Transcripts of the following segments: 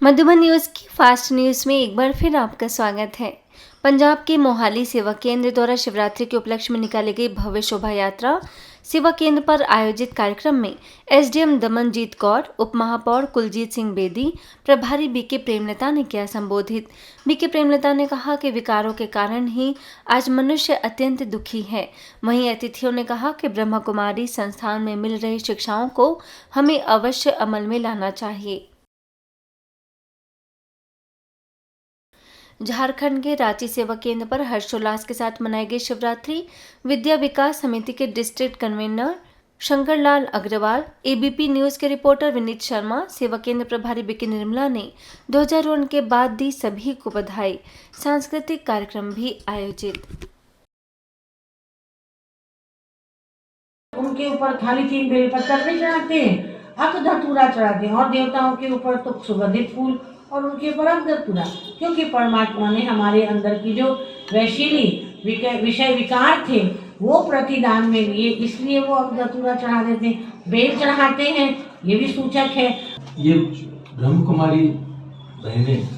Madhuban news की fast news में एक बार फिर आपका स्वागत है। पंजाब के मोहाली सेवा केंद्र द्वारा शिवरात्रि के उपलक्ष्य में निकाली गई भव्य शोभा यात्रा सेवा केंद्र पर आयोजित कार्यक्रम में एसडीएम दमनजीत कौर, उप महापौर कुलजीत सिंह बेदी, प्रभारी बीके प्रेमलता ने किया संबोधित। बीके प्रेमलता ने कहा कि विकारों के कारण ही आज मनुष्य अत्यंत दुखी है। वहीं अतिथियों ने कहा कि ब्रह्मा कुमारी संस्थान में मिल रही शिक्षाओं को हमें अवश्य अमल में लाना चाहिए। झारखंड के रांची सेवा केंद्र पर हर्षोल्लास के साथ मनाई गई शिवरात्रि विद्या विकास समिति के district convener Shankarlal Agarwal, ABP news के रिपोर्टर विनीत शर्मा, सेवा केंद्र प्रभारी बीके निर्मला ने ध्वजारोहण के बाद दी सभी को बधाई। सांस्कृतिक कार्यक्रम भी आयोजित। उनके ऊपर खाली 3 बेलपत्र नहीं चढ़ाते हैं, अक धतूरा चढ़ाते हैं और देवताओं के ऊपर तो सुगंधित फूल और उनके ऊपर अक धतूरा, क्योंकि परमात्मा ने हमारे अंदर की जो वैशिली विषय विकार थे वो प्रतिदान में लिए, इसलिए वो अक धतूरा चढ़ा देते हैं, बेल चढ़ाते हैं। ये भी सूचक है। ये ब्रह्म कुमारी बहनें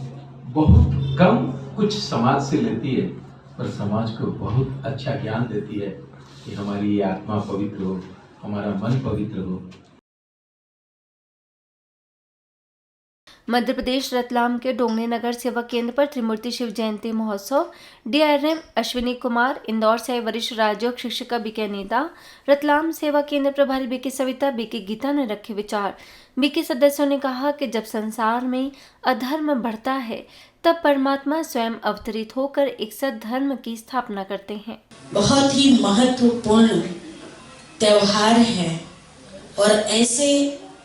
बहुत कम कुछ समाज से लेती है, पर समाज को बहुत अच्छा ज्ञान देती है कि हमारी ये आत्मा पवित्र हो, हमारा मन पवित्र हो। मध्य प्रदेश रतलाम के डोंगरी नगर सेवा केंद्र पर त्रिमूर्ति शिव जयंती महोत्सव डीआरएम अश्विनी कुमार, इंदौर से वरिष्ठ राजयोग शिक्षिका बीके अनीता, रतलाम सेवा केंद्र प्रभारी बीके सविता, बीके गीता ने रखे विचार। बीके सदस्यों ने कहा कि जब संसार में अधर्म बढ़ता है तब परमात्मा स्वयं अवतरित होकर एक सद्धर्म की स्थापना करते हैं। बहुत ही महत्वपूर्ण त्योहार है और ऐसे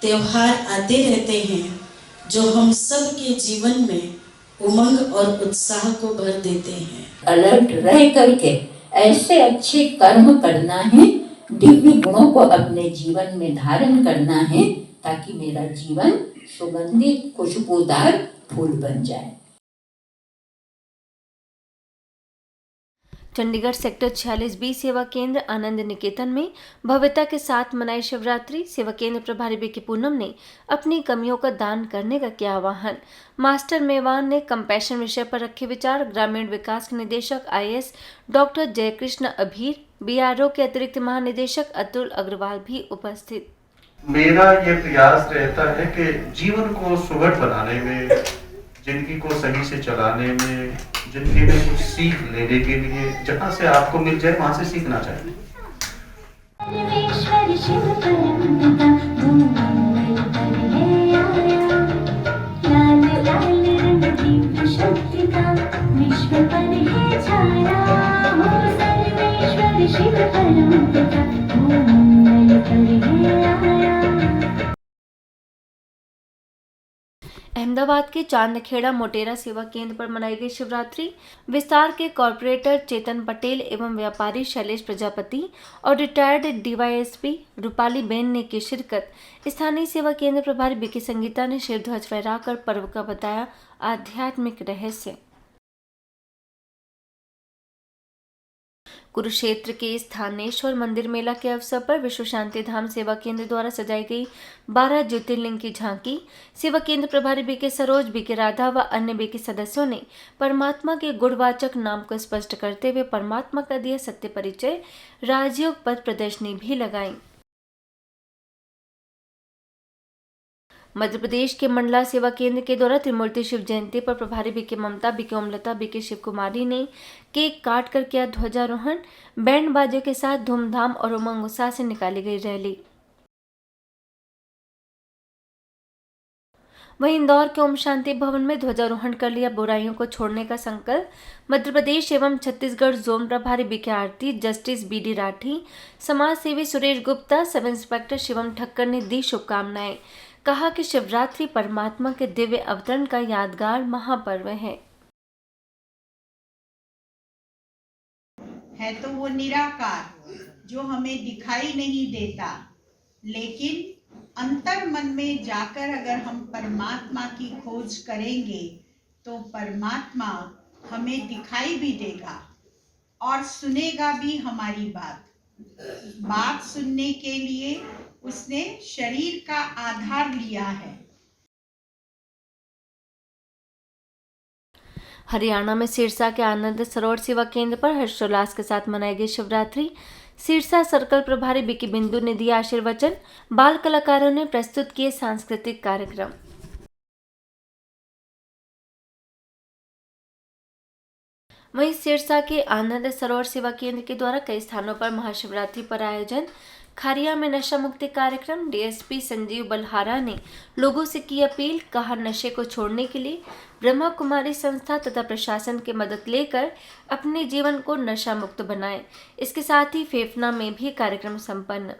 त्योहार आते रहते हैं जो हम सब के जीवन में उमंग और उत्साह को भर देते हैं। अलर्ट रह करके ऐसे अच्छे कर्म करना है, दिव्य गुणों को अपने जीवन में धारण करना है, ताकि मेरा जीवन सुगंधित खुशबूदार फूल बन जाए। चंडीगढ़ सेक्टर 46B सेवा केंद्र आनंद निकेतन में भव्यता के साथ मनाई शिवरात्रि। सेवा केंद्र प्रभारी बीके पूनम ने अपनी कमियों का दान करने का किया आह्वान। मास्टर मेवान ने कंपैशन विषय पर रखे विचार। ग्रामीण विकास के निदेशक IAS doctor Jaikrishna Abhir, BRO के अतिरिक्त महानिदेशक अतुल अग्रवाल भी उपस्थित। मेरा ये प्रयास रहता है कि जीवन को सुगढ़ बनाने में, जिंदगी को सही से चलाने में, जिंदगी में कुछ सीख लेने के लिए जहाँ से आपको मिल जाए वहां से सीखना चाहिए। अहमदाबाद के चांदखेड़ा मोटेरा सेवा केंद्र पर मनाई गई शिवरात्रि विस्तार के कॉर्पोरेटर चेतन पटेल एवं व्यापारी शैलेश प्रजापति और रिटायर्ड डीवाईएसपी रूपाली बेन ने की शिरकत। स्थानीय सेवा केंद्र प्रभारी बीके संगीता ने शिव ध्वज फहराकर पर्व का बताया आध्यात्मिक रहस्य। कुरुक्षेत्र के स्थानेश्वर मंदिर मेला के अवसर पर विश्व शांति धाम सेवा केंद्र द्वारा सजाई गई 12 ज्योतिर्लिंग की झांकी। सेवा केंद्र प्रभारी बीके सरोज, बीके राधा व अन्य बीके सदस्यों ने परमात्मा के गुणवाचक नाम को स्पष्ट करते हुए परमात्मा का दिया सत्य परिचय राजयोग पथ प्रदर्शनी भी लगाई। मध्य प्रदेश के मंडला सेवा केंद्र के द्वारा त्रिमूर्ति शिव जयंती पर प्रभारी बीके ममता, बीके ओमलता, बीके शिव कुमारी ने केक काट कर किया ध्वजारोहण। बैंड बाजों के साथ धूमधाम और उमंग उत्साह से निकाली गई रैली। वहीं इंदौर के ओम शांति भवन में ध्वजारोहण कर लिया बुराइयों को छोड़ने का संकल्प। मध्य प्रदेश एवं छत्तीसगढ़ जोन प्रभारी बीके आरती, जस्टिस बीडी राठी, समाज सेवी सुरेश गुप्ता, सब इंस्पेक्टर शिवम ठक्कर ने दी शुभकामनाएं। कहा कि शिवरात्रि परमात्मा के दिव्य अवतरण का यादगार महापर्व है तो वो निराकार जो हमें दिखाई नहीं देता, लेकिन अंतर मन में जाकर अगर हम परमात्मा की खोज करेंगे तो परमात्मा हमें दिखाई भी देगा और सुनेगा भी हमारी बात सुनने के लिए उसने शरीर का आधार लिया है। हरियाणा में सिरसा के आनंद सरोवर सेवा केंद्र पर हर्षोल्लास के साथ मनाई गई शिवरात्रि। सिरसा सर्कल प्रभारी बीके बिंदु ने दिया आशीर्वचन। बाल कलाकारों ने प्रस्तुत किए सांस्कृतिक कार्यक्रम। वहीं सिरसा के आनंद सरोवर सेवा केंद्र के द्वारा कई स्थानों पर महाशिवरात्रि पर आयोजन। खारिया में नशा मुक्ति कार्यक्रम। डीएसपी संजीव बलहारा ने लोगों से की अपील, कहा नशे को छोड़ने के लिए ब्रह्मा कुमारी संस्था तथा प्रशासन की मदद लेकर अपने जीवन को नशा मुक्त बनाएं। इसके साथ ही फेफना में भी कार्यक्रम संपन्न।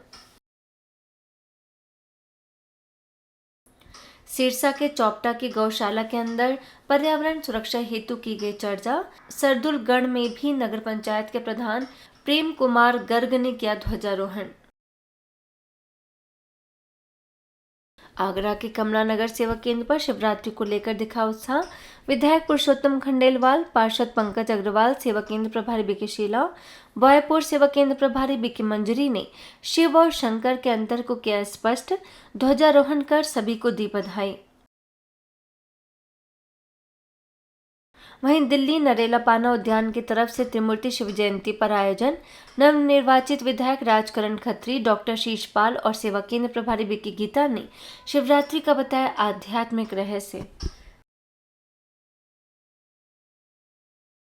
सिरसा के चौपटा की गौशाला के अंदर पर्यावरण सुरक्षा हेतु की गई चर्चा। सरदुलगढ़ में भी नगर पंचायत के प्रधान प्रेम कुमार गर्ग ने किया ध्वजारोहण। आगरा के कमला नगर सेवा केंद्र पर शिवरात्रि को लेकर दिखा उत्साह। विधायक पुरुषोत्तम खंडेलवाल, पार्षद पंकज अग्रवाल, सेवा केंद्र प्रभारी बीके शीला, वायपुर सेवा केंद्र प्रभारी बीके मंजरी ने शिव और शंकर के अंतर को किया स्पष्ट। ध्वजारोहण कर सभी को दी बधाई। वहीं दिल्ली नरेला पाना उद्यान की तरफ से त्रिमूर्ति शिव जयंती पर आयोजन। नवनिर्वाचित विधायक राजकरण खत्री, डॉक्टर शीशपाल और सेवा केंद्र प्रभारी बीके गीता ने शिवरात्रि का बताया आध्यात्मिक रहस्य।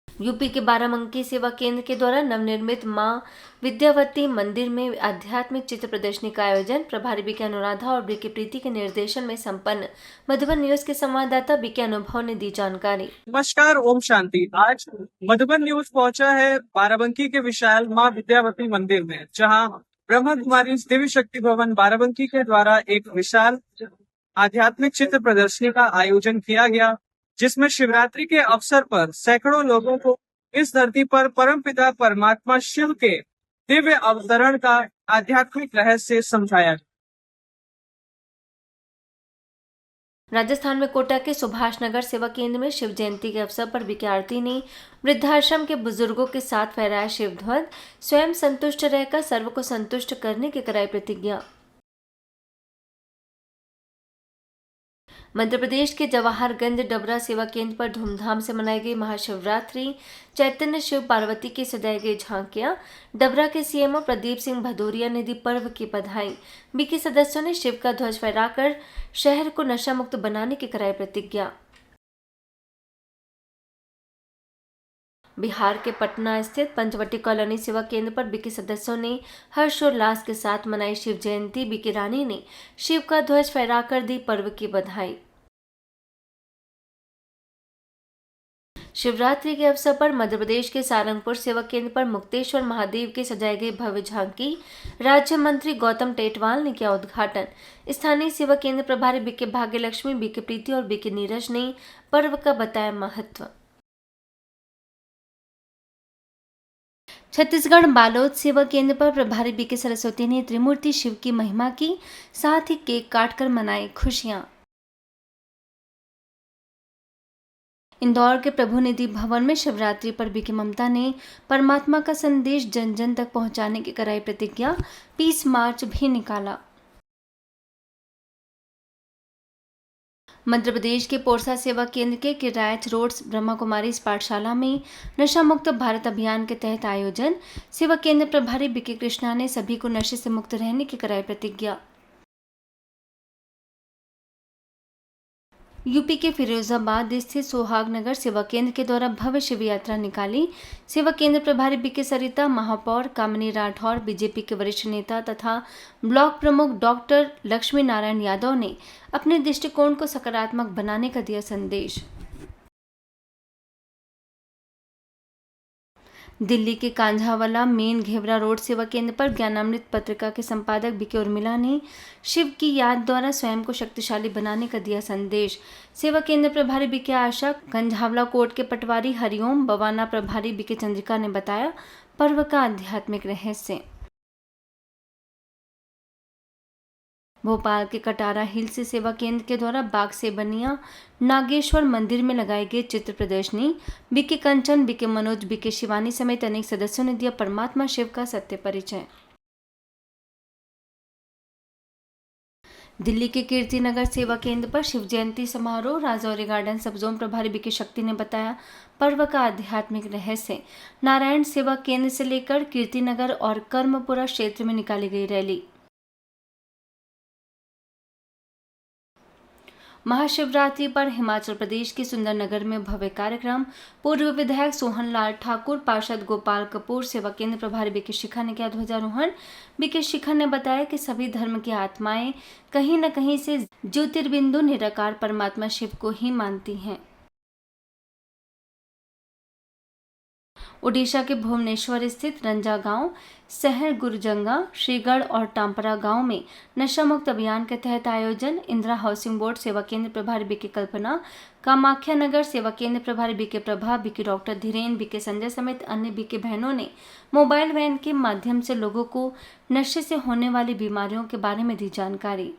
यूपी के बाराबंकी सेवा केंद्र के द्वारा नवनिर्मित मां विद्यावती मंदिर में आध्यात्मिक चित्र प्रदर्शनी का आयोजन। प्रभारी बीके अनुराधा और बीके प्रीति के निर्देशन में संपन्न। मधुबन न्यूज के संवाददाता बीके अनुभव ने दी जानकारी। नमस्कार, ओम शांति। आज मधुबन न्यूज पहुंचा है बाराबंकी के विशाल मां विद्यावती मंदिर में, जहां ब्रह्मा कुमारी दिव्य शक्ति भवन बाराबंकी के द्वारा एक विशाल आध्यात्मिक चित्र प्रदर्शनी का आयोजन किया गया, जिसमें शिवरात्रि के अवसर पर सैकड़ों लोगों को इस धरती पर परमपिता परमात्मा शिव के दिव्य अवतरण का आध्यात्मिक रहस्य समझाया। राजस्थान में कोटा के सुभाष नगर सेवा केंद्र में शिव जयंती के अवसर पर बीके आरती ने वृद्धाश्रम के बुजुर्गों के साथ फहराया शिव ध्वज। स्वयं संतुष्ट रहकर सर्व को संतुष्ट करने की कराई प्रतिज्ञा। मध्य प्रदेश के जवाहरगंज डबरा सेवा केंद्र पर धूमधाम से मनाई गई महाशिवरात्रि। चैतन्य शिव पार्वती की सजाई गई झांकियां। डबरा के सीएमओ प्रदीप सिंह भदौरिया ने दी पर्व की बधाई। बीके सदस्यों ने शिव का ध्वज फहराकर शहर को नशा मुक्त बनाने की कराई प्रतिज्ञा। बिहार के पटना स्थित पंचवटी कॉलोनी सेवा केंद्र पर बीके सदस्यों ने हर्षोल्लास के साथ मनाई शिव जयंती। बीके रानी ने शिव का ध्वज फहराकर दी पर्व की बधाई। शिवरात्रि के अवसर पर मध्य प्रदेश के सारंगपुर सेवा केंद्र पर मुक्तेश्वर महादेव की सजाई गई भव्य झांकी। राज्य मंत्री गौतम टेटवाल ने किया उद्घाटन। स्थानीय सेवा केंद्र प्रभारी बीके भाग्यलक्ष्मी, बीके प्रीति और बीके नीरज ने पर्व का बताया महत्व। छत्तीसगढ़ बालोद सेवा केंद्र पर प्रभारी बीके सरस्वती ने त्रिमूर्ति शिव की महिमा की, साथ ही केक काटकर मनाई खुशियां। इंदौर के प्रभु निधि भवन में शिवरात्रि पर बीके ममता ने परमात्मा का संदेश जन जन तक पहुंचाने की कराई प्रतिज्ञा। पीस मार्च भी निकाला। मध्य प्रदेश के पोरसा सेवा केंद्र के किरायत रोड ब्रह्मा कुमारी पाठशाला में नशा मुक्त भारत अभियान के तहत आयोजन। सेवा केंद्र प्रभारी बीके कृष्णा ने सभी को नशे से मुक्त रहने की कराई प्रतिज्ञा। यूपी के फिरोजाबाद स्थित सोहाग नगर सेवा केंद्र के द्वारा भव्य शिव यात्रा निकाली। सेवा केंद्र प्रभारी बीके सरिता, महापौर कामिनी राठौर, बीजेपी के वरिष्ठ नेता तथा ब्लॉक प्रमुख डॉक्टर लक्ष्मी नारायण यादव ने अपने दृष्टिकोण को सकारात्मक बनाने का दिया संदेश। दिल्ली के कांझावाला मेन घेवरा रोड सेवा केंद्र पर ज्ञानामृत पत्रिका के संपादक बीके उर्मिला ने शिव की याद द्वारा स्वयं को शक्तिशाली बनाने का दिया संदेश। सेवा केंद्र प्रभारी बीके आशा, कंझावला कोर्ट के पटवारी हरिओम, बवाना प्रभारी बीके चंद्रिका ने बताया पर्व का आध्यात्मिक रहस्य। भोपाल के कटारा हिल्स सेवा केंद्र के द्वारा बाग से बनिया नागेश्वर मंदिर में लगाई गई चित्र प्रदर्शनी। बीके कंचन, बीके मनोज, बीके शिवानी समेत अनेक सदस्यों ने दिया परमात्मा शिव का सत्य परिचय। दिल्ली के कीर्तिनगर सेवा केंद्र पर शिव जयंती समारोह राजौरी गार्डन सब जोन प्रभारी बीके शक्ति ने बताया। पर्व का आध्यात्मिक रहस्य नारायण सेवा केंद्र से लेकर कीर्तिनगर और कर्मपुरा क्षेत्र में निकाली गई रैली। महाशिवरात्रि पर हिमाचल प्रदेश के सुंदरनगर में भव्य कार्यक्रम। पूर्व विधायक सोहन लाल ठाकुर, पार्षद गोपाल कपूर, सेवा केंद्र प्रभारी बीके शिखा ने किया ध्वजारोहण। बीके शिखा ने बताया कि सभी धर्म की आत्माएं कहीं न कहीं से ज्योतिर्बिंदु निराकार परमात्मा शिव को ही मानती हैं। ओडिशा के भुवनेश्वर स्थित रंजा गांव, शहर गुरजंगा, श्रीगढ़ और टांपरा गांव में नशा मुक्त अभियान के तहत आयोजन। इंदिरा हाउसिंग बोर्ड सेवा केंद्र प्रभारी बीके कल्पना, कामाख्या नगर सेवा केंद्र प्रभारी BK Prabha, BK doctor Dhiren, BK Sanjay समेत अन्य बीके बहनों ने मोबाइल वैन के माध्यम से लोगों को नशे से होने वाली बीमारियों के बारे में दी जानकारी।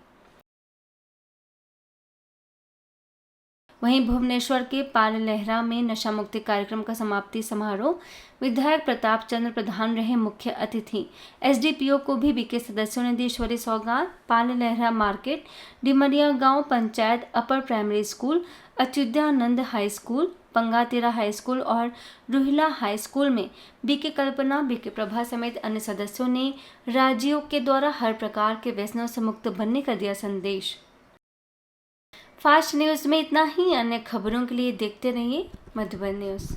वहीं भुवनेश्वर के पाल लहरा में नशा मुक्ति कार्यक्रम का समाप्ति समारोह। विधायक प्रताप चंद्र प्रधान रहे मुख्य अतिथि। एसडीपीओ को भी बीके सदस्यों ने दी ईश्वरीय सौगात। पाल लहरा मार्केट, डिमरिया गांव panchayat upper primary school, Achyutanand high school, Pangatera high school और रूहिला हाई स्कूल में बीके कल्पना, बीके प्रभा समेत अन्य सदस्यों ने राजयोग के द्वारा हर प्रकार के व्यसनों से मुक्त बनने का दिया संदेश। फास्ट न्यूज़ में इतना ही। अन्य खबरों के लिए देखते रहिए मधुबन न्यूज़।